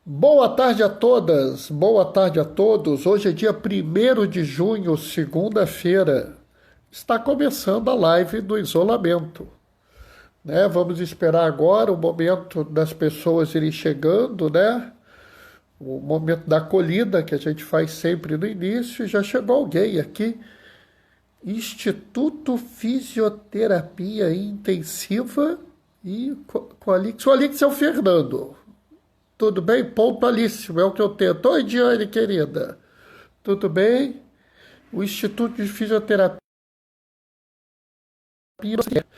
Boa tarde a todas, boa tarde a todos. Hoje é dia 1º de junho, segunda-feira. Está começando a live do isolamento, né? Vamos esperar agora o momento das pessoas irem chegando, né? O momento da acolhida que a gente faz sempre no início. Já chegou alguém aqui. Instituto Fisioterapia Intensiva e o Alix é o Fernando. Tudo bem? Pontualíssimo, é o que eu tento. Oi, Diane, querida. Tudo bem? O Instituto de Fisioterapia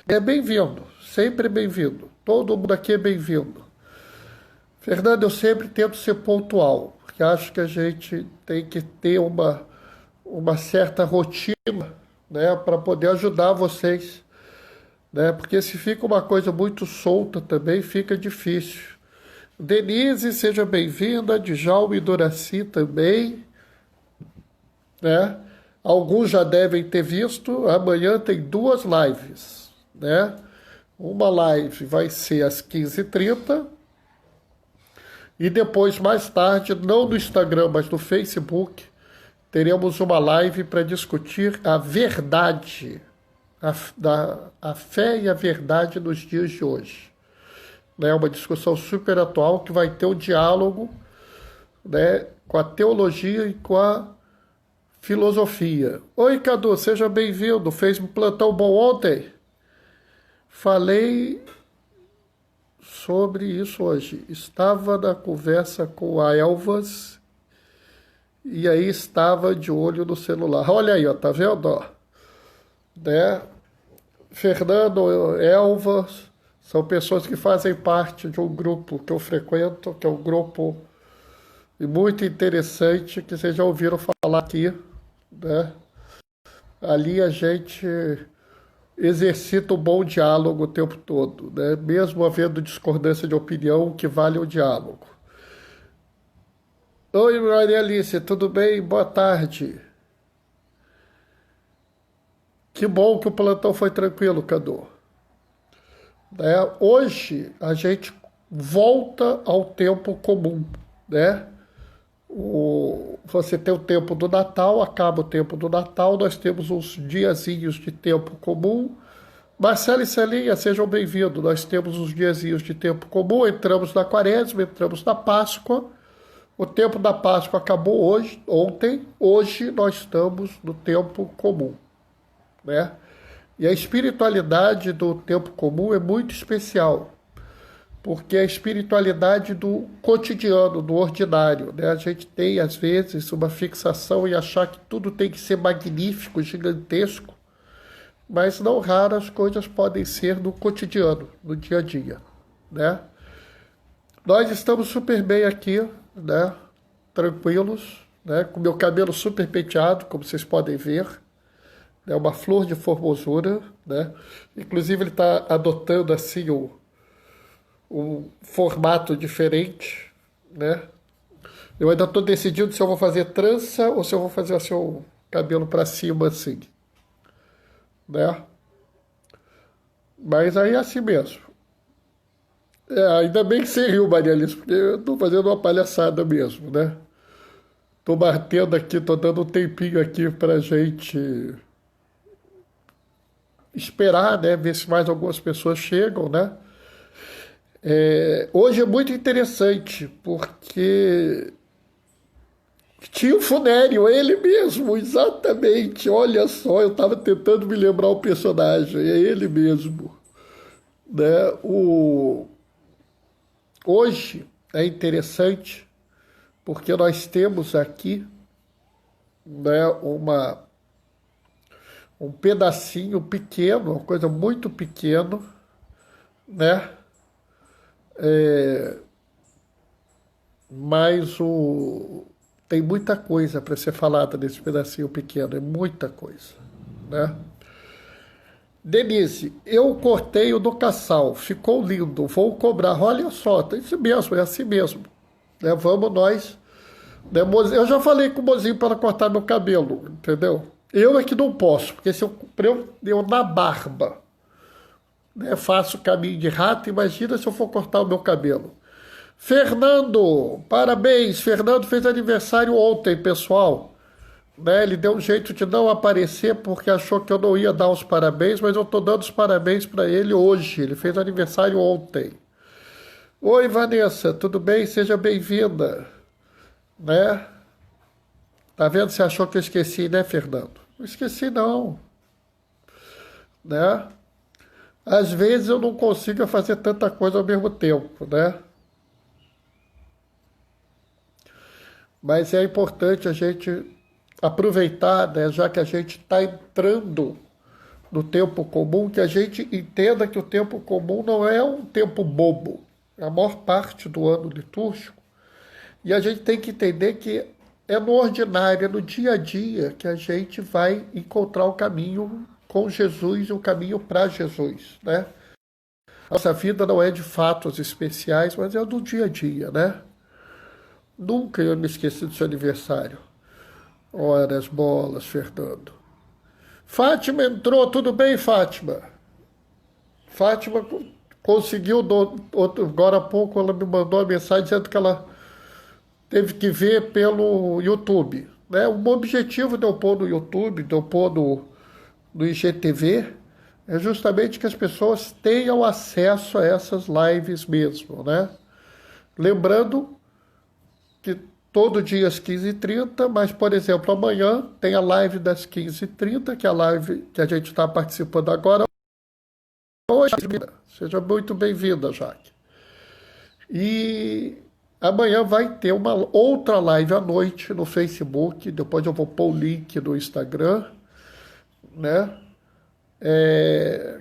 é bem-vindo, sempre bem-vindo. Todo mundo aqui é bem-vindo. Fernando, eu sempre tento ser pontual, porque acho que a gente tem que ter uma certa rotina, né, para poder ajudar vocês, né? Porque se fica uma coisa muito solta também, fica difícil. Denise, seja bem-vinda. Djalma e Doraci também, né? Alguns já devem ter visto. Amanhã tem duas lives, né? Uma live vai ser às 15h30 e depois, mais tarde, não no Instagram, mas no Facebook, teremos uma live para discutir a verdade, a fé e a verdade nos dias de hoje. Né, uma discussão super atual que vai ter um diálogo, né, com a teologia e com a filosofia. Oi, Cadu, seja bem-vindo. Fez um plantão bom ontem? Falei sobre isso hoje. Estava na conversa com a Elvas e aí estava de olho no celular. Olha aí, ó, tá vendo? Ó, né? Fernando, Elvas, são pessoas que fazem parte de um grupo que eu frequento, que é um grupo muito interessante, que vocês já ouviram falar aqui, né? Ali a gente exercita um bom diálogo o tempo todo, né? Mesmo havendo discordância de opinião, o que vale é o diálogo. Oi, Maria Alice, tudo bem? Boa tarde. Que bom que o plantão foi tranquilo, Cadu. Né? Hoje a gente volta ao tempo comum, né? Você tem o tempo do Natal, acaba o tempo do Natal, nós temos uns diazinhos de tempo comum. Marcelo e Celinha, sejam bem-vindos. Nós temos uns diazinhos de tempo comum, entramos na Quaresma, entramos na Páscoa. O tempo da Páscoa acabou ontem, hoje nós estamos no tempo comum, né? E a espiritualidade do tempo comum é muito especial, porque é a espiritualidade do cotidiano, do ordinário, né? A gente tem, às vezes, uma fixação em achar que tudo tem que ser magnífico, gigantesco, mas não raro as coisas podem ser no cotidiano, no dia a dia, né? Nós estamos super bem aqui, né? Tranquilos, né? Com meu cabelo super penteado, como vocês podem ver. É uma flor de formosura, né? Inclusive ele está adotando assim um formato diferente, né? Eu ainda estou decidindo se eu vou fazer trança ou se eu vou fazer assim, o cabelo para cima assim, né? Mas aí é assim mesmo. Ainda bem que você riu, Maria Alice, porque eu estou fazendo uma palhaçada mesmo, né? Estou batendo aqui, estou dando um tempinho aqui para gente esperar, né? Ver se mais algumas pessoas chegam, né? Hoje é muito interessante, porque tinha o Funério, ele mesmo, exatamente. Olha só, eu estava tentando me lembrar o personagem, é ele mesmo. Né? Hoje é interessante, porque nós temos aqui, né, um pedacinho pequeno, uma coisa muito pequena, né? Mas tem muita coisa para ser falada nesse pedacinho pequeno, é muita coisa, né? Denise, eu cortei o do Cassal, ficou lindo, vou cobrar. Olha só, é isso mesmo, é assim mesmo. Né? Vamos nós. Né? Eu já falei com o mozinho para cortar meu cabelo, entendeu? Eu é que não posso, porque se eu na barba, né, faço caminho de rato, imagina se eu for cortar o meu cabelo. Fernando, parabéns. Fernando fez aniversário ontem, pessoal. Né? Ele deu um jeito de não aparecer porque achou que eu não ia dar os parabéns, mas eu estou dando os parabéns para ele hoje. Ele fez aniversário ontem. Oi, Vanessa, tudo bem? Seja bem-vinda. Né? Tá vendo? Você achou que eu esqueci, né, Fernando? Não esqueci, não. Né? Às vezes eu não consigo fazer tanta coisa ao mesmo tempo, né? Mas é importante a gente aproveitar, né, já que a gente está entrando no tempo comum, que a gente entenda que o tempo comum não é um tempo bobo, é a maior parte do ano litúrgico, e a gente tem que entender que é no ordinário, é no dia a dia que a gente vai encontrar o caminho com Jesus e o caminho para Jesus, né? Nossa vida não é de fatos especiais, mas é do dia a dia, né? Nunca eu me esqueci do seu aniversário. Ora as bolas, Fernando. Fátima entrou, tudo bem, Fátima? Fátima conseguiu, agora há pouco ela me mandou uma mensagem dizendo que ela teve que ver pelo YouTube. Né? O objetivo de eu pôr no YouTube, de eu pôr no IGTV, é justamente que as pessoas tenham acesso a essas lives mesmo. Né? Lembrando que todo dia às 15h30, mas, por exemplo, amanhã tem a live das 15h30, que é a live que a gente está participando agora. Hoje, seja muito bem-vinda, Jaque. E amanhã vai ter uma outra live à noite no Facebook, depois eu vou pôr o link no Instagram, né?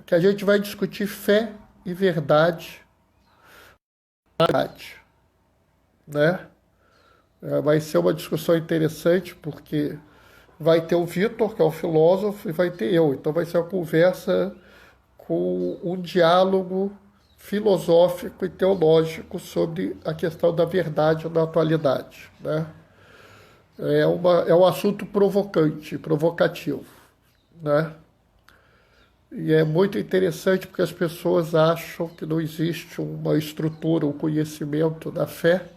Que a gente vai discutir fé e verdade, né? Vai ser uma discussão interessante, porque vai ter o Vitor, que é o filósofo, e vai ter eu. Então vai ser uma conversa com um diálogo filosófico e teológico sobre a questão da verdade na atualidade. Né? É um assunto provocante, provocativo. Né? E é muito interessante porque as pessoas acham que não existe uma estrutura, um conhecimento da fé,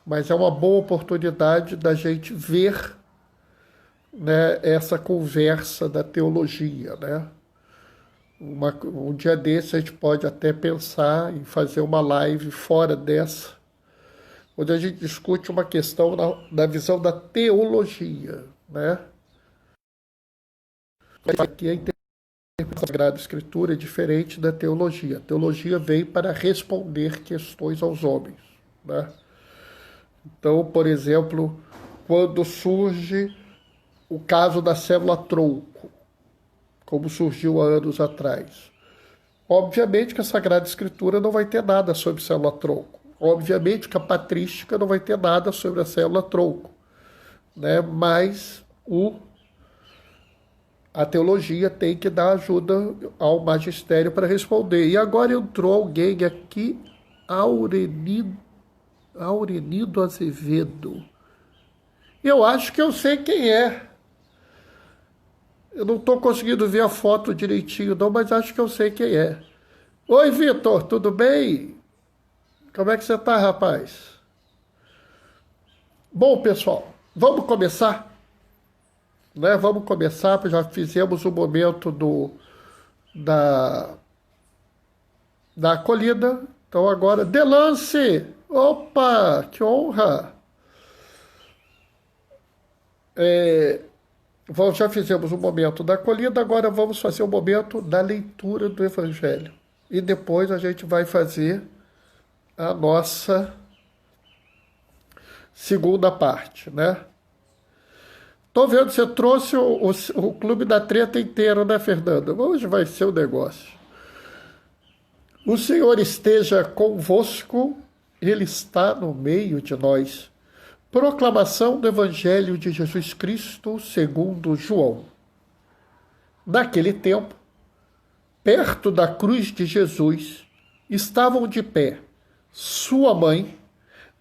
mas é uma boa oportunidade da gente ver, né, essa conversa da teologia. Né? Um dia desse a gente pode até pensar em fazer uma live fora dessa, onde a gente discute uma questão da visão da teologia. Né? Aqui a interpretação da Sagrada Escritura é diferente da teologia. A teologia veio para responder questões aos homens. Né? Então, por exemplo, quando surge o caso da célula-tronco, como surgiu há anos atrás, obviamente que a Sagrada Escritura não vai ter nada sobre célula-tronco. Obviamente que a patrística não vai ter nada sobre a célula-tronco. Né? Mas a teologia tem que dar ajuda ao magistério para responder. E agora entrou alguém aqui, Aurenido Azevedo. Eu acho que eu sei quem é. Eu não estou conseguindo ver a foto direitinho, não, mas acho que eu sei quem é. Oi, Vitor, tudo bem? Como é que você está, rapaz? Bom, pessoal, vamos começar? Né? Vamos começar, já fizemos o momento da acolhida. Então agora, Delance! Opa, que honra! Já fizemos o momento da acolhida, agora vamos fazer o momento da leitura do Evangelho. E depois a gente vai fazer a nossa segunda parte, né? Tô vendo que você trouxe o Clube da Treta inteiro, né, Fernanda? Hoje vai ser o negócio. O Senhor esteja convosco, Ele está no meio de nós. Proclamação do Evangelho de Jesus Cristo segundo João. Naquele tempo, perto da cruz de Jesus, estavam de pé sua mãe,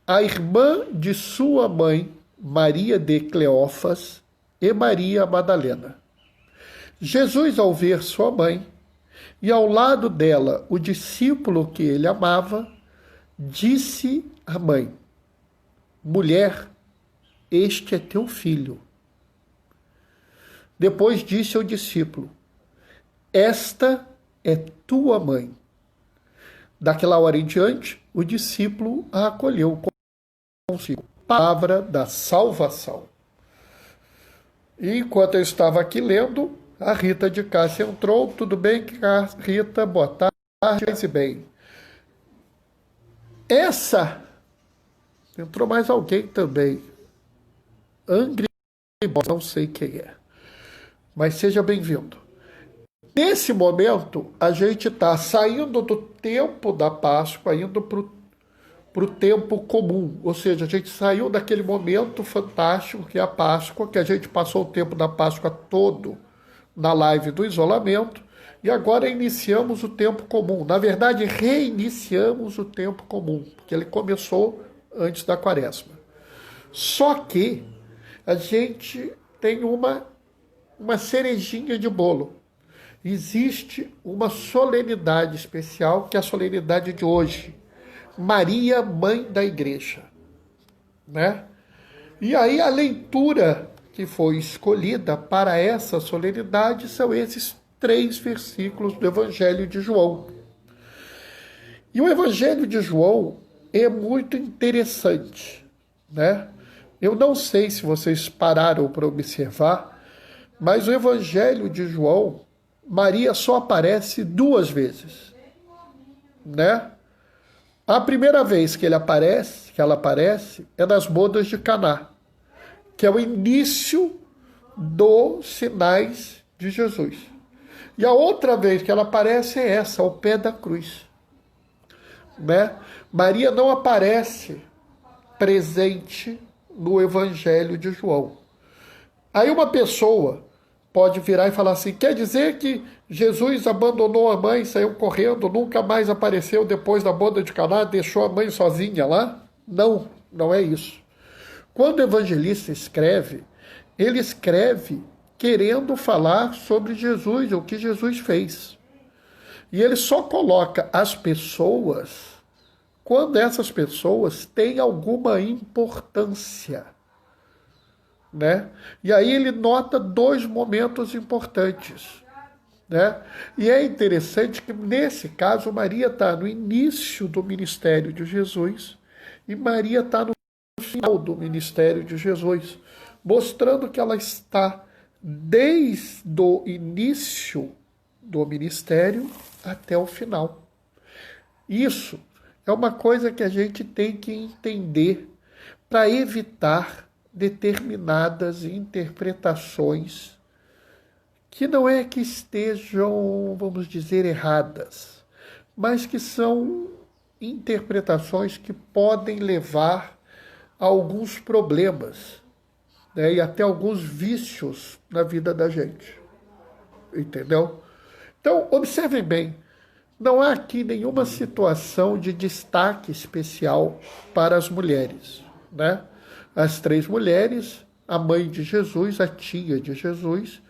a irmã de sua mãe, Maria de Cleófas, e Maria Madalena. Jesus, ao ver sua mãe, e ao lado dela o discípulo que ele amava, Disse a mãe: mulher, este é teu filho. Depois disse ao discípulo: esta é tua mãe. Daquela hora em diante, o discípulo a acolheu consigo. Palavra da salvação. E enquanto eu estava aqui lendo, a Rita de Cássia entrou. Tudo bem, Rita? Boa tarde. Pense bem. Essa... Entrou mais alguém também. Angry, não sei quem é. Mas seja bem-vindo. Nesse momento, a gente está saindo do tempo da Páscoa, indo para o tempo comum. Ou seja, a gente saiu daquele momento fantástico que é a Páscoa, que a gente passou o tempo da Páscoa todo na live do isolamento, e agora iniciamos o tempo comum. Na verdade, reiniciamos o tempo comum, porque ele começou antes da Quaresma. Só que a gente tem uma cerejinha de bolo. Existe uma solenidade especial, que é a solenidade de hoje. Maria, Mãe da Igreja. Né? E aí a leitura que foi escolhida para essa solenidade são esses 3 versículos do Evangelho de João. E o Evangelho de João é muito interessante, né? Eu não sei se vocês pararam para observar, mas o Evangelho de João, Maria só aparece 2 vezes, né? A primeira vez que ela aparece é nas bodas de Caná, que é o início dos sinais de Jesus. E a outra vez que ela aparece é essa, ao pé da cruz. Né? Maria não aparece presente no Evangelho de João. Aí uma pessoa pode virar e falar assim, quer dizer que Jesus abandonou a mãe, saiu correndo, nunca mais apareceu depois da boda de Caná, deixou a mãe sozinha lá? Não, não é isso. Quando o evangelista escreve, ele escreve querendo falar sobre Jesus, o que Jesus fez. E ele só coloca as pessoas quando essas pessoas têm alguma importância. Né? E aí ele nota 2 momentos importantes. Né? E é interessante que, nesse caso, Maria está no início do ministério de Jesus e Maria está no final do ministério de Jesus, mostrando que ela está desde o início do ministério até o final. Isso é uma coisa que a gente tem que entender para evitar determinadas interpretações que não é que estejam, vamos dizer, erradas, mas que são interpretações que podem levar a alguns problemas, né, e até alguns vícios na vida da gente. Entendeu? Então, observem bem, não há aqui nenhuma situação de destaque especial para as mulheres, né? As 3 mulheres, a mãe de Jesus, a tia de Jesus,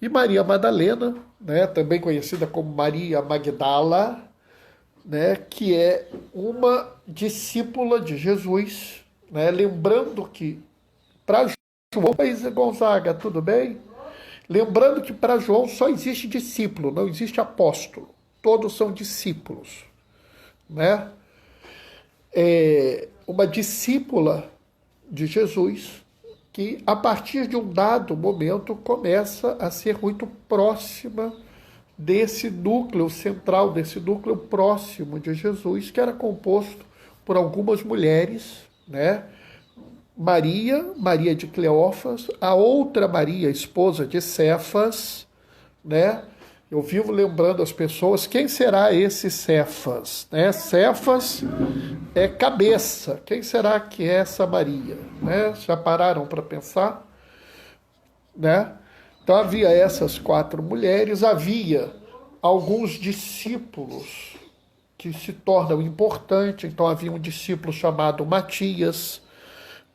e Maria Madalena, né, também conhecida como Maria Magdala, né, que é uma discípula de Jesus, né, lembrando que para João, Gonzaga, tudo bem? Lembrando que para João só existe discípulo, não existe apóstolo, todos são discípulos, né? Uma discípula de Jesus que, a partir de um dado momento, começa a ser muito próxima desse núcleo central, desse núcleo próximo de Jesus, que era composto por algumas mulheres, né? Maria de Cleófas, a outra Maria, esposa de Cefas, né? Eu vivo lembrando as pessoas, quem será esse Cefas? Né? Cefas é cabeça. Quem será que é essa Maria? Né? Já pararam para pensar? Né? Então havia essas 4 mulheres, havia alguns discípulos que se tornam importantes. Então havia um discípulo chamado Matias,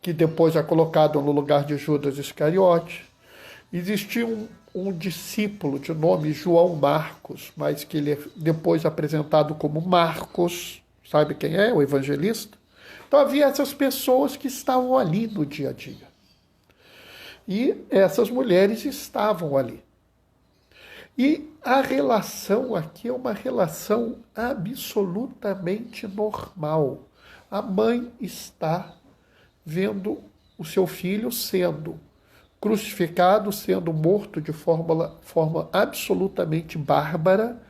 que depois é colocado no lugar de Judas Iscariote. Existia um discípulo de nome João Marcos, mas que ele é depois apresentado como Marcos, Sabe quem é? O evangelista. Então havia essas pessoas que estavam ali no dia a dia. E essas mulheres estavam ali. E a relação aqui é uma relação absolutamente normal. A mãe está vendo o seu filho sendo crucificado, sendo morto de forma absolutamente bárbara,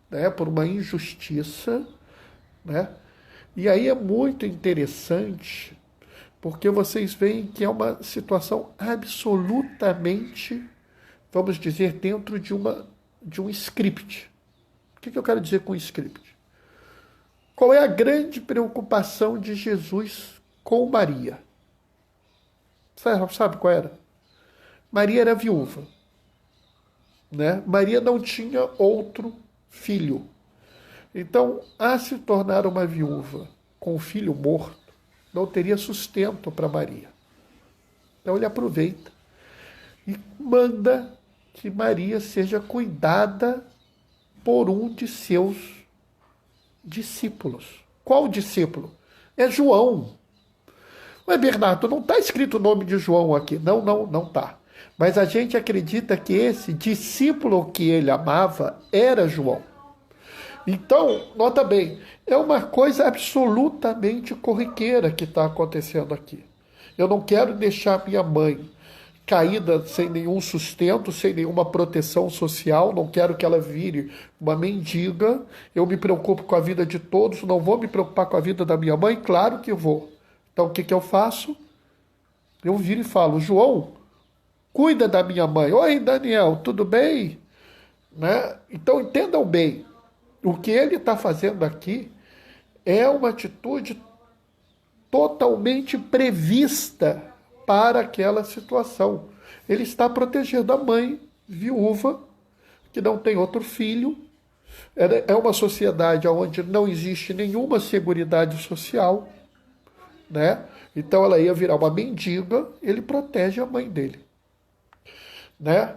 né, por uma injustiça, né? E aí é muito interessante, porque vocês veem que é uma situação absolutamente, vamos dizer, dentro de um script. O que eu quero dizer com script? Qual é a grande preocupação de Jesus com Maria? Sabe qual era? Maria era viúva, né? Maria não tinha outro filho. Então, a se tornar uma viúva com o filho morto, não teria sustento para Maria. Então ele aproveita e manda que Maria seja cuidada por um de seus discípulos. Qual discípulo? É João. Mas, Bernardo, não está escrito o nome de João aqui. Não está. Mas a gente acredita que esse discípulo que ele amava era João. Então, nota bem, é uma coisa absolutamente corriqueira que está acontecendo aqui. Eu não quero deixar minha mãe caída sem nenhum sustento, sem nenhuma proteção social, não quero que ela vire uma mendiga. Eu me preocupo com a vida de todos, não vou me preocupar com a vida da minha mãe? Claro que vou. Então, o que eu faço? Eu viro e falo: João, cuida da minha mãe. Oi, Daniel, tudo bem? Né? Então, entendam bem, o que ele está fazendo aqui é uma atitude totalmente prevista para aquela situação. Ele está protegendo a mãe viúva, que não tem outro filho. É uma sociedade onde não existe nenhuma seguridade social, né? Então ela ia virar uma mendiga, ele protege a mãe dele, né?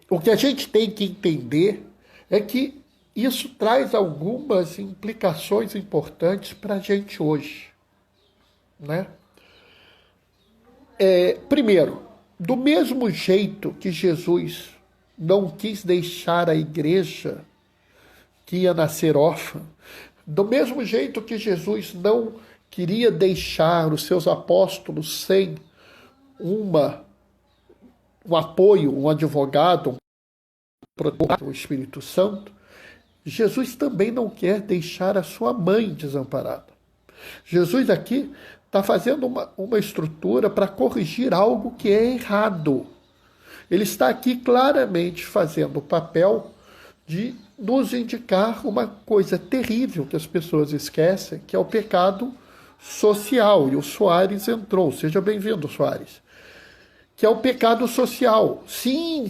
O que a gente tem que entender é que isso traz algumas implicações importantes para a gente hoje, né? Primeiro, do mesmo jeito que Jesus não quis deixar a igreja que ia nascer órfã, do mesmo jeito que Jesus não queria deixar os seus apóstolos sem um apoio, um advogado, o Espírito Santo, Jesus também não quer deixar a sua mãe desamparada. Jesus aqui está fazendo uma estrutura para corrigir algo que é errado. Ele está aqui claramente fazendo o papel de nos indicar uma coisa terrível que as pessoas esquecem, que é o pecado social. E o Soares entrou. Seja bem-vindo, Soares. Que é o pecado social. Sim,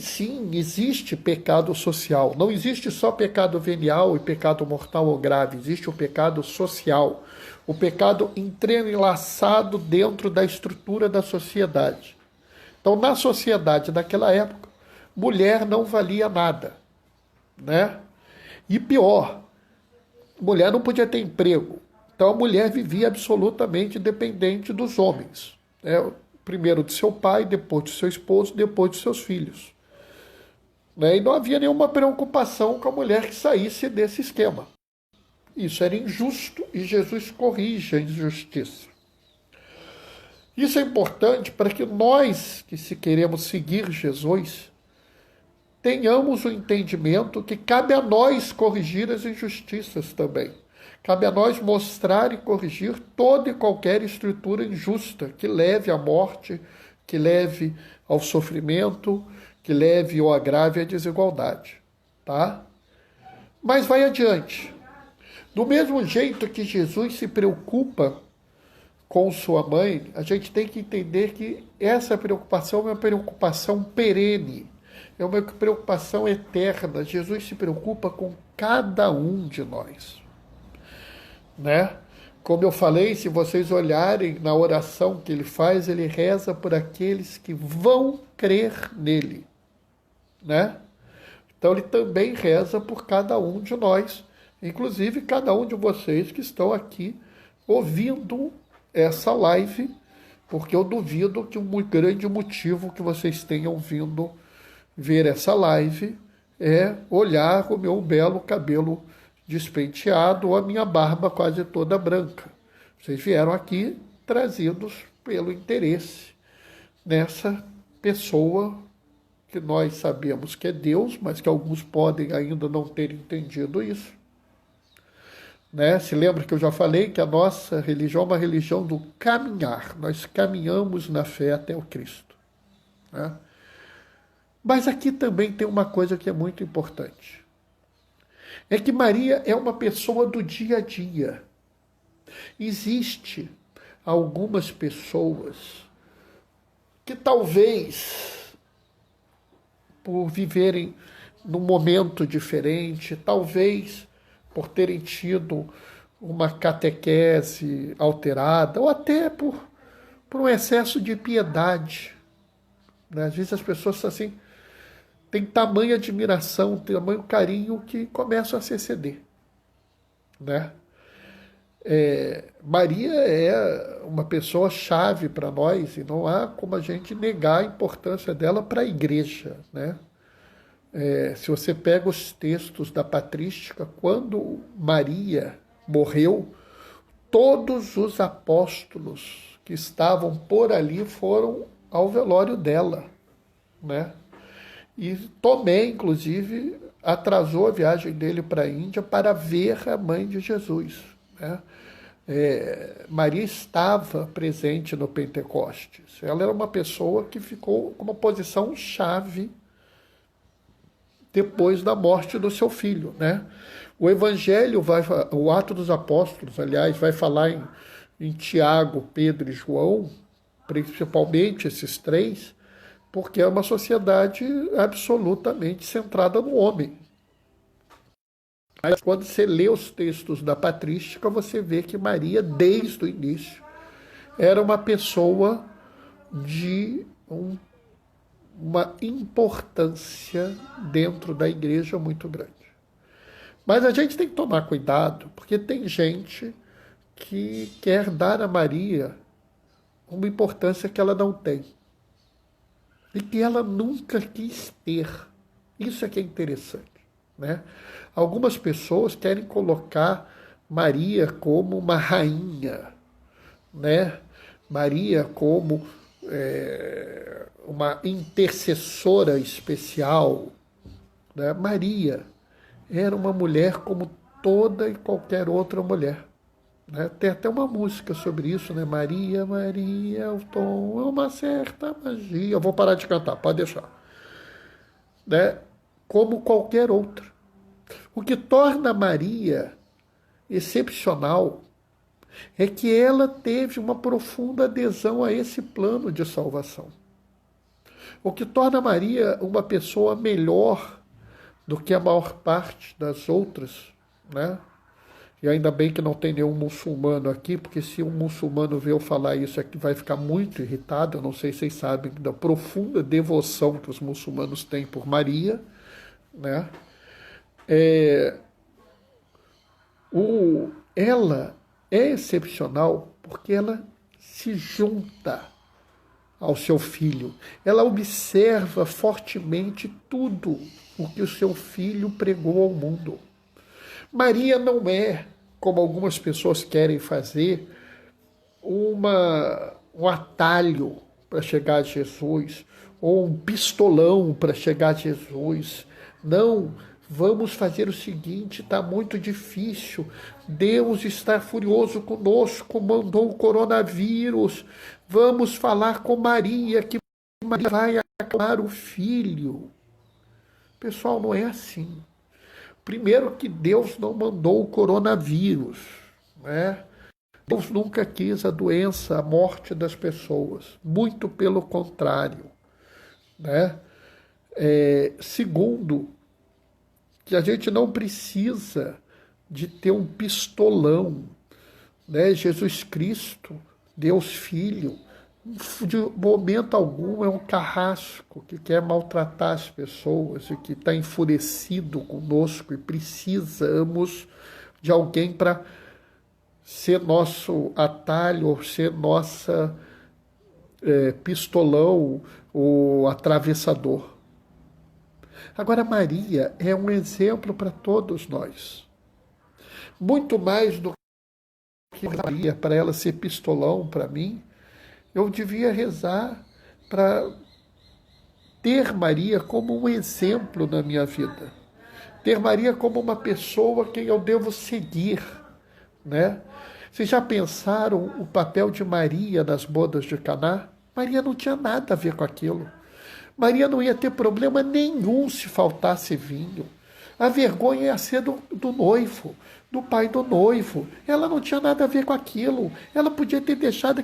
existe pecado social. Não existe só pecado venial e pecado mortal ou grave. Existe o pecado social. O pecado entrelaçado dentro da estrutura da sociedade. Então, na sociedade daquela época, mulher não valia nada, né? E pior, mulher não podia ter emprego. Então, a mulher vivia absolutamente dependente dos homens, né? Primeiro de seu pai, depois de seu esposo, depois de seus filhos, né? E não havia nenhuma preocupação com a mulher que saísse desse esquema. Isso era injusto e Jesus corrige a injustiça. Isso é importante para que nós, que se queremos seguir Jesus, tenhamos o entendimento que cabe a nós corrigir as injustiças também. Cabe a nós mostrar e corrigir toda e qualquer estrutura injusta que leve à morte, que leve ao sofrimento, que leve ao agravo e à desigualdade. Tá? Mas vai adiante. Do mesmo jeito que Jesus se preocupa com sua mãe, a gente tem que entender que essa preocupação é uma preocupação perene, é uma preocupação eterna. Jesus se preocupa com cada um de nós, né? Como eu falei, se vocês olharem na oração que ele faz, ele reza por aqueles que vão crer nele, né? Então ele também reza por cada um de nós. inclusive cada um de vocês que estão aqui ouvindo essa live, porque eu duvido que um grande motivo que vocês tenham vindo ver essa live é olhar o meu belo cabelo despenteado ou a minha barba quase toda branca. Vocês vieram aqui trazidos pelo interesse nessa pessoa que nós sabemos que é Deus, mas que alguns podem ainda não ter entendido isso. Né? Se lembra que eu já falei que a nossa religião é uma religião do caminhar. Nós caminhamos na fé até o Cristo. Né? Mas aqui também tem uma coisa que é muito importante. É que Maria é uma pessoa do dia a dia. Existe algumas pessoas que talvez, por viverem num momento diferente, talvez por terem tido uma catequese alterada, ou até por um excesso de piedade. Né? Às vezes as pessoas assim têm tamanha admiração, tamanho carinho que começam a se exceder. Né? Maria é uma pessoa chave para nós e não há como a gente negar a importância dela para a igreja. Né? Se você pega os textos da patrística, quando Maria morreu, todos os apóstolos que estavam por ali foram ao velório dela. Né? E Tomé, inclusive, atrasou a viagem dele para a Índia para ver a mãe de Jesus. Né? Maria estava presente no Pentecostes. Ela era uma pessoa que ficou com uma posição chave depois da morte do seu filho. Né? O Evangelho, o Ato dos Apóstolos, aliás, vai falar em Tiago, Pedro e João, principalmente esses três, porque é uma sociedade absolutamente centrada no homem. Mas quando você lê os textos da patrística, você vê que Maria, desde o início, era uma pessoa de uma importância dentro da igreja muito grande. Mas a gente tem que tomar cuidado, porque tem gente que quer dar a Maria uma importância que ela não tem. E que ela nunca quis ter. Isso é que é interessante. Né? Algumas pessoas querem colocar Maria como uma rainha, né? Maria como uma intercessora especial. Né? Maria era uma mulher como toda e qualquer outra mulher. Né? Tem até uma música sobre isso, né? Maria, Maria, o tom é uma certa magia. Eu vou parar de cantar, pode deixar. Né? Como qualquer outra. O que torna Maria excepcional é que ela teve uma profunda adesão a esse plano de salvação. O que torna Maria uma pessoa melhor do que a maior parte das outras, né? E ainda bem que não tem nenhum muçulmano aqui, porque se um muçulmano ver eu falar isso aqui vai ficar muito irritado. Eu não sei se vocês sabem da profunda devoção que os muçulmanos têm por Maria, né? Ela é excepcional porque ela se junta ao seu filho. Ela observa fortemente tudo o que o seu filho pregou ao mundo. Maria não é, como algumas pessoas querem fazer, um atalho para chegar a Jesus, ou um pistolão para chegar a Jesus. Não, vamos fazer o seguinte, está muito difícil, Deus está furioso conosco, mandou o coronavírus, vamos falar com Maria, que Maria vai acalmar o filho. Pessoal, não é assim. Primeiro que Deus não mandou o coronavírus, né? Deus nunca quis a doença, a morte das pessoas, muito pelo contrário, né? Segundo, que a gente não precisa de ter um pistolão, né? Jesus Cristo, Deus Filho, de momento algum é um carrasco que quer maltratar as pessoas e que está enfurecido conosco e precisamos de alguém para ser nosso atalho, ou ser nossa pistolão ou atravessador. Agora, Maria é um exemplo para todos nós. Muito mais do que Maria, para ela ser pistolão para mim, eu devia rezar para ter Maria como um exemplo na minha vida. Ter Maria como uma pessoa quem eu devo seguir, né? Vocês já pensaram o papel de Maria nas bodas de Caná? Maria não tinha nada a ver com aquilo. Maria não ia ter problema nenhum se faltasse vinho. A vergonha ia ser do noivo, do pai do noivo. Ela não tinha nada a ver com aquilo. Ela podia ter deixado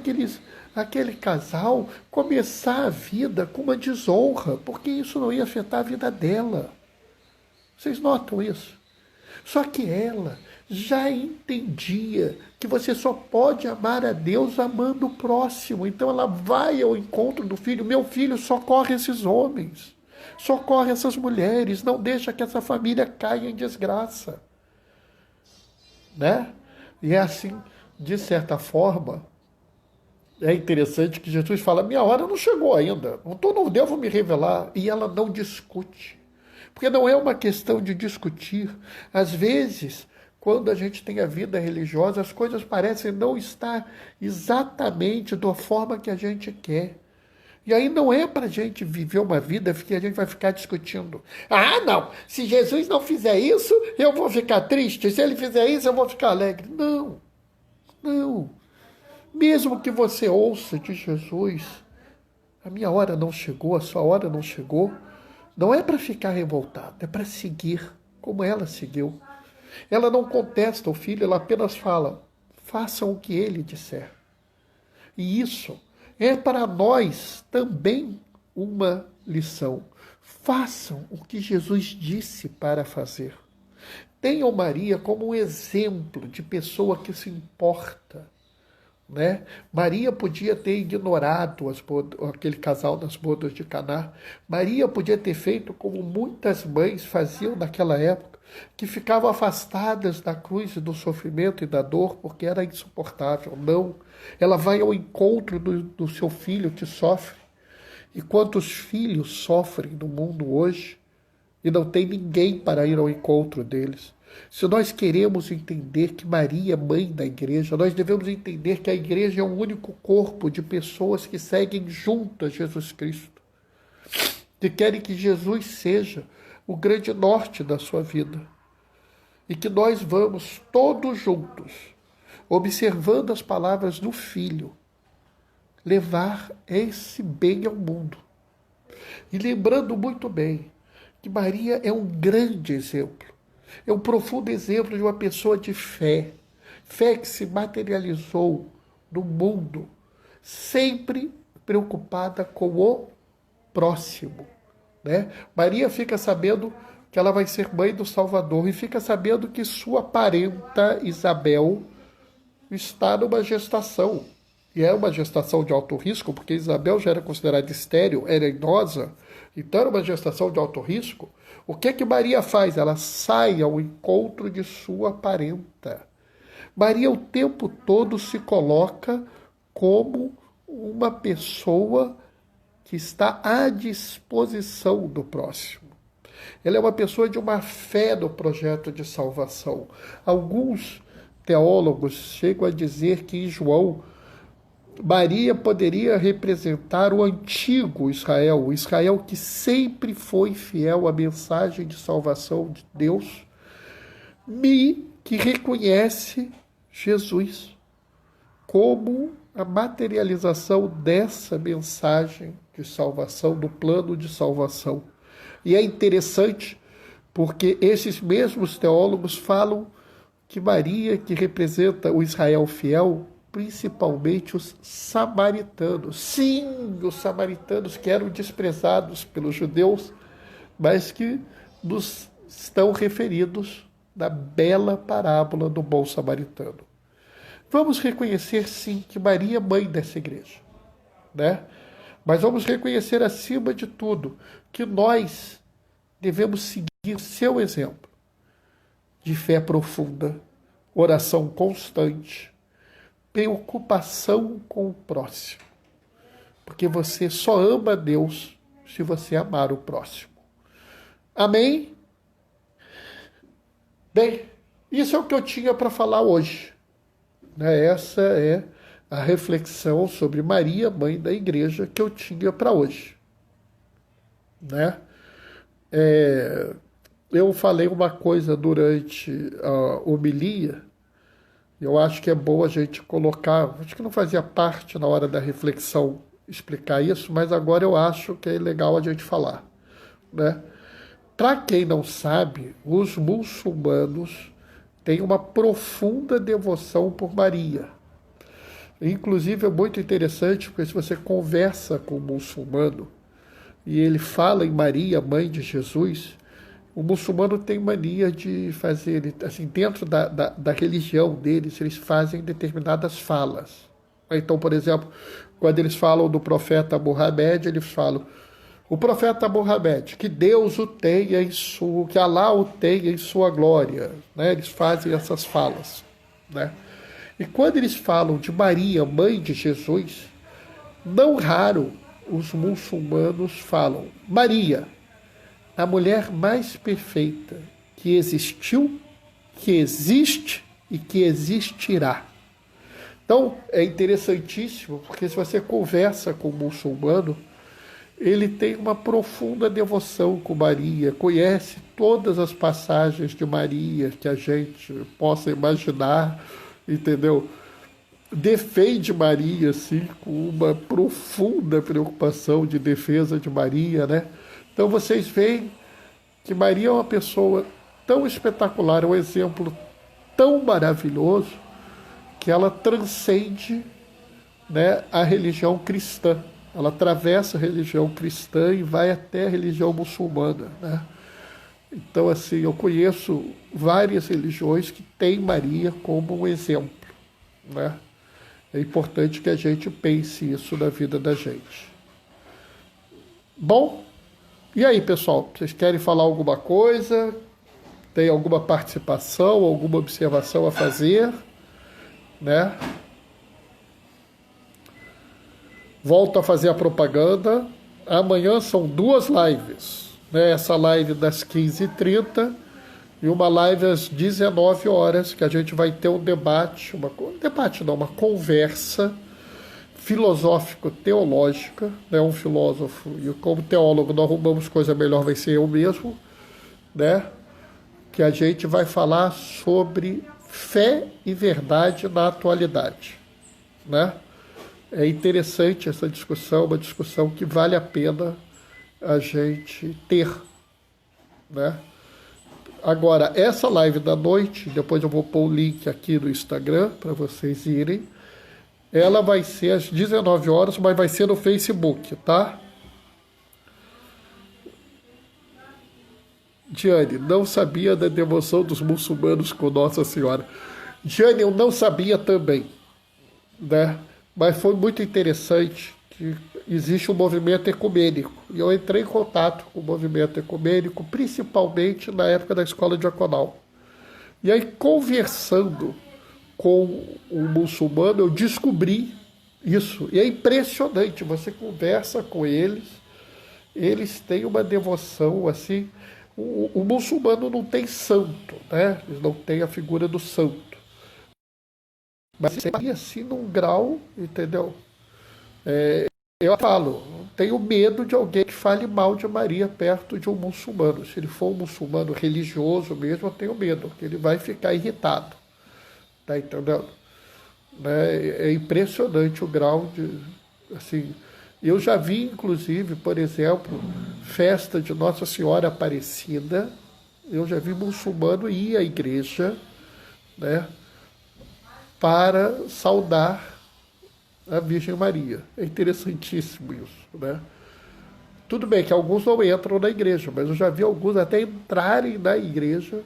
aquele casal começar a vida com uma desonra, porque isso não ia afetar a vida dela. Vocês notam isso? Só que ela já entendia que você só pode amar a Deus amando o próximo. Então ela vai ao encontro do filho. Meu filho, socorre esses homens. Socorre essas mulheres. Não deixa que essa família caia em desgraça. Né? E é assim, de certa forma, é interessante que Jesus fala, minha hora não chegou ainda. Não devo me revelar. E ela não discute. Porque não é uma questão de discutir. Às vezes, quando a gente tem a vida religiosa, as coisas parecem não estar exatamente da forma que a gente quer. E aí não é para a gente viver uma vida que a gente vai ficar discutindo. Ah, não, se Jesus não fizer isso, eu vou ficar triste. Se ele fizer isso, eu vou ficar alegre. Não, não. Mesmo que você ouça de Jesus, a minha hora não chegou, a sua hora não chegou, não é para ficar revoltado, é para seguir como ela seguiu. Ela não contesta o filho, ela apenas fala, façam o que ele disser. E isso é para nós também uma lição. Façam o que Jesus disse para fazer. Tenham Maria como um exemplo de pessoa que se importa. Né? Maria podia ter ignorado aquele casal das bodas de Caná. Maria podia ter feito como muitas mães faziam naquela época, que ficavam afastadas da cruz e do sofrimento e da dor porque era insuportável. Não, ela vai ao encontro do seu filho que sofre. E quantos filhos sofrem no mundo hoje e não tem ninguém para ir ao encontro deles? Se nós queremos entender que Maria é mãe da igreja, nós devemos entender que a igreja é um único corpo de pessoas que seguem juntas Jesus Cristo, que querem que Jesus seja o grande norte da sua vida. E que nós vamos todos juntos, observando as palavras do Filho, levar esse bem ao mundo. E lembrando muito bem que Maria é um grande exemplo. É um profundo exemplo de uma pessoa de fé. Fé que se materializou no mundo, sempre preocupada com o próximo. Né? Maria fica sabendo que ela vai ser mãe do Salvador e fica sabendo que sua parenta Isabel está numa gestação. E é uma gestação de alto risco, porque Isabel já era considerada estéril, era idosa, então era uma gestação de alto risco. O que Maria faz? Ela sai ao encontro de sua parenta. Maria o tempo todo se coloca como uma pessoa que está à disposição do próximo. Ela é uma pessoa de uma fé no projeto de salvação. Alguns teólogos chegam a dizer que em João, Maria poderia representar o antigo Israel, o Israel que sempre foi fiel à mensagem de salvação de Deus, e que reconhece Jesus como a materialização dessa mensagem de salvação, do plano de salvação. E é interessante porque esses mesmos teólogos falam que Maria, que representa o Israel fiel, principalmente os samaritanos. Sim, os samaritanos que eram desprezados pelos judeus, mas que nos estão referidos na bela parábola do bom samaritano. Vamos reconhecer, sim, que Maria é mãe dessa igreja. né? Mas vamos reconhecer, acima de tudo, que nós devemos seguir seu exemplo de fé profunda, oração constante, preocupação com o próximo. Porque você só ama a Deus se você amar o próximo. Amém? Bem, isso é o que eu tinha para falar hoje. Essa é a reflexão sobre Maria, mãe da igreja, que eu tinha para hoje. Eu falei uma coisa durante a homilia, eu acho que é bom a gente colocar, acho que não fazia parte na hora da reflexão explicar isso, mas agora eu acho que é legal a gente falar, né? Para quem não sabe, os muçulmanos têm uma profunda devoção por Maria. Inclusive é muito interessante, porque se você conversa com um muçulmano e ele fala em Maria, mãe de Jesus, o muçulmano tem mania de fazer, assim, dentro da religião deles, eles fazem determinadas falas. Então, por exemplo, quando eles falam do profeta Muhammad, eles falam: o profeta Muhammad, que Deus o tenha em sua, que Alá o tenha em sua glória, né? Eles fazem essas falas, né? E quando eles falam de Maria, mãe de Jesus, não raro os muçulmanos falam: Maria, a mulher mais perfeita que existiu, que existe e que existirá. Então, é interessantíssimo, porque se você conversa com um muçulmano, ele tem uma profunda devoção com Maria, conhece todas as passagens de Maria que a gente possa imaginar, entendeu? Defende Maria, assim, com uma profunda preocupação de defesa de Maria, né? Então vocês veem que Maria é uma pessoa tão espetacular, é um exemplo tão maravilhoso, que ela transcende, né, a religião cristã. Ela atravessa a religião cristã e vai até a religião muçulmana, né? Então, assim, eu conheço várias religiões que têm Maria como um exemplo, né? É importante que a gente pense isso na vida da gente. Bom, e aí, pessoal? Vocês querem falar alguma coisa? Tem alguma participação, alguma observação a fazer? Né? Volto a fazer a propaganda. Amanhã são 2 lives, né? Essa live das 15h30 e uma live às 19 horas, que a gente vai ter um debate, uma conversa filosófico-teológica, né? Um filósofo, e como teólogo não arrumamos coisa melhor, vai ser eu mesmo, né? Que a gente vai falar sobre fé e verdade na atualidade, né? É interessante essa discussão, uma discussão que vale a pena a gente ter, né? Agora, essa live da noite, depois eu vou pôr o link aqui no Instagram para vocês irem, ela vai ser às 19 horas, mas vai ser no Facebook, tá? Diane, não sabia da devoção dos muçulmanos com Nossa Senhora. Diane, eu não sabia também, né? Mas foi muito interessante que existe um movimento ecumênico. E eu entrei em contato com o movimento ecumênico, principalmente na época da escola diaconal. E aí, conversando com um muçulmano, eu descobri isso. E é impressionante, você conversa com eles, eles têm uma devoção assim. O muçulmano não tem santo, né? Eles não têm a figura do santo. Mas seria assim num grau, entendeu? Eu falo, tenho medo de alguém que fale mal de Maria perto de um muçulmano. Se ele for um muçulmano religioso mesmo, eu tenho medo, que ele vai ficar irritado. Tá entendendo? É impressionante o grau de... Assim, eu já vi, inclusive, por exemplo, festa de Nossa Senhora Aparecida. Eu já vi muçulmano ir à igreja, né, para saudar a Virgem Maria. É interessantíssimo isso, né? Tudo bem que alguns não entram na igreja, mas eu já vi alguns até entrarem na igreja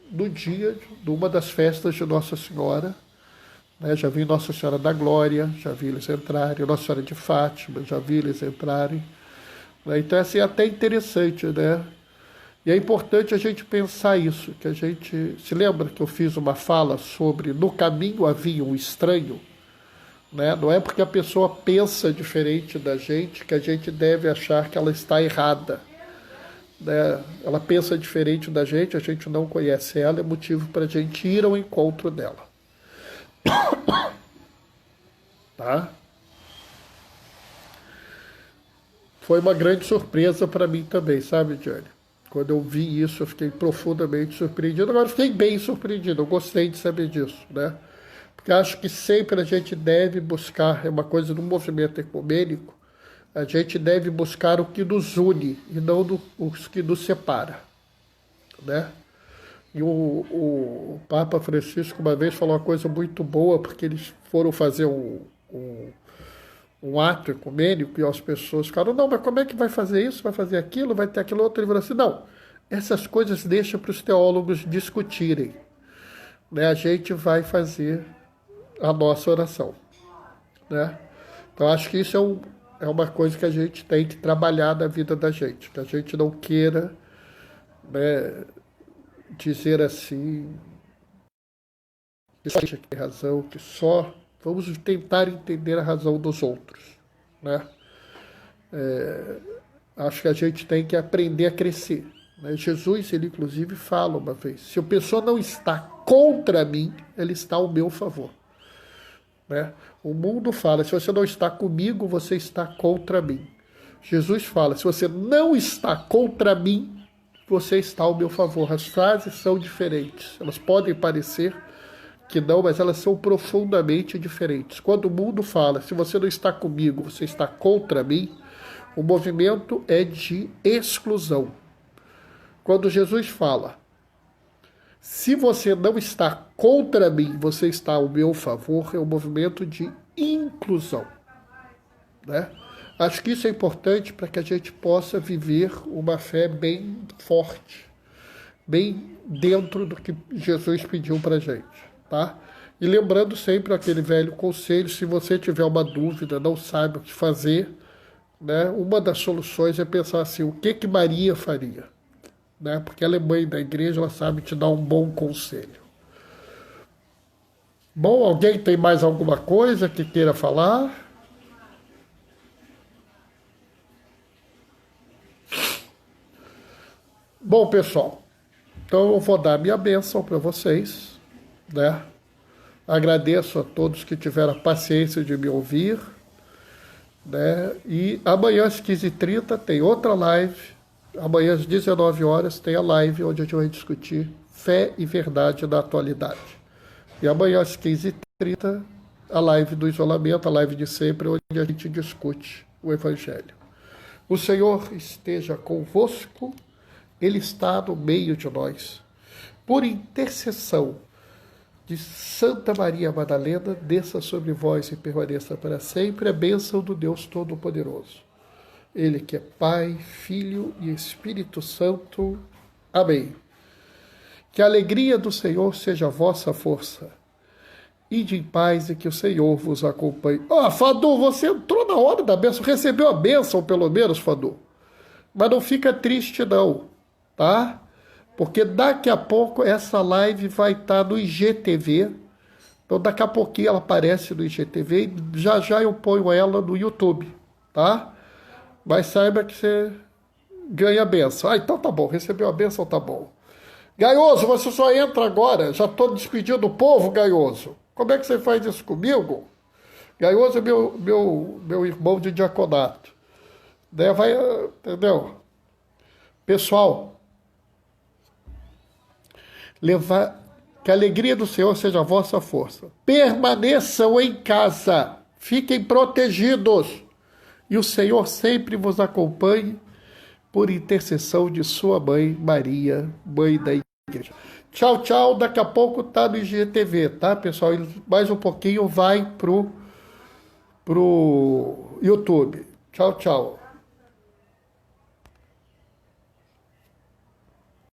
no dia de uma das festas de Nossa Senhora, né? Já vi Nossa Senhora da Glória, já vi eles entrarem, Nossa Senhora de Fátima, já vi eles entrarem. Né? Então, assim, é até interessante, né? E é importante a gente pensar isso, que a gente... Se lembra que eu fiz uma fala sobre no caminho havia um estranho? Né? Não é porque a pessoa pensa diferente da gente que a gente deve achar que ela está errada. Né? Ela pensa diferente da gente, a gente não conhece ela, é motivo para a gente ir ao encontro dela. Tá? Foi uma grande surpresa para mim também, sabe, Diane? Quando eu vi isso, eu fiquei profundamente surpreendido. Agora, eu fiquei bem surpreendido, eu gostei de saber disso, né? Porque acho que sempre a gente deve buscar, é uma coisa do movimento ecumênico, a gente deve buscar o que nos une e não o que nos separa, né? E o Papa Francisco uma vez falou uma coisa muito boa, porque eles foram fazer um ato ecumênico e as pessoas ficaram, não, mas como é que vai fazer isso, vai fazer aquilo, vai ter aquilo outro? Ele falou assim, não, essas coisas deixa para os teólogos discutirem, né? A gente vai fazer a nossa oração, né? Então acho que isso é uma coisa que a gente tem que trabalhar na vida da gente, que a gente não queira, né, dizer assim, que só a gente tem razão, que só vamos tentar entender a razão dos outros, né? Acho que a gente tem que aprender a crescer, né? Jesus, ele inclusive fala uma vez, se a pessoa não está contra mim, ele está ao meu favor, né? O mundo fala, se você não está comigo, você está contra mim. Jesus fala, se você não está contra mim, você está ao meu favor. As frases são diferentes, elas podem parecer que não, mas elas são profundamente diferentes. Quando o mundo fala, se você não está comigo, você está contra mim, o movimento é de exclusão. Quando Jesus fala, se você não está contra mim, você está ao meu favor, é um movimento de inclusão, né? Acho que isso é importante para que a gente possa viver uma fé bem forte, bem dentro do que Jesus pediu para a gente, tá? E lembrando sempre aquele velho conselho, se você tiver uma dúvida, não sabe o que fazer, né? Uma das soluções é pensar assim, o que Maria faria? Né? Porque ela é mãe da igreja, ela sabe te dar um bom conselho. Bom, alguém tem mais alguma coisa que queira falar? Bom, pessoal, então eu vou dar minha bênção para vocês, né? Agradeço a todos que tiveram a paciência de me ouvir, né? E amanhã às 15h30 tem outra live. Amanhã às 19 horas tem a live onde a gente vai discutir fé e verdade na atualidade. E amanhã às 15h30 a live do isolamento, a live de sempre, onde a gente discute o Evangelho. O Senhor esteja convosco, Ele está no meio de nós. Por intercessão de Santa Maria Madalena, desça sobre vós e permaneça para sempre a bênção do Deus Todo-Poderoso. Ele que é Pai, Filho e Espírito Santo. Amém. Que a alegria do Senhor seja a vossa força. Ide em paz e que o Senhor vos acompanhe. Fadu, você entrou na hora da bênção, recebeu a bênção pelo menos, Fadu. Mas não fica triste não, tá? Porque daqui a pouco essa live vai estar no IGTV. Então daqui a pouquinho ela aparece no IGTV e já eu ponho ela no YouTube, tá? Mas saiba que você ganha a benção. Então tá bom, recebeu a benção, tá bom. Gaioso, você só entra agora. Já estou despedindo o povo, Gaioso. Como é que você faz isso comigo? Gaioso é meu irmão de diaconato. Daí vai, entendeu? Pessoal, que a alegria do Senhor seja a vossa força. Permaneçam em casa. Fiquem protegidos. E o Senhor sempre vos acompanhe por intercessão de sua mãe, Maria, mãe da igreja. Tchau, tchau. Daqui a pouco tá no IGTV, tá, pessoal? Mais um pouquinho vai pro YouTube. Tchau, tchau.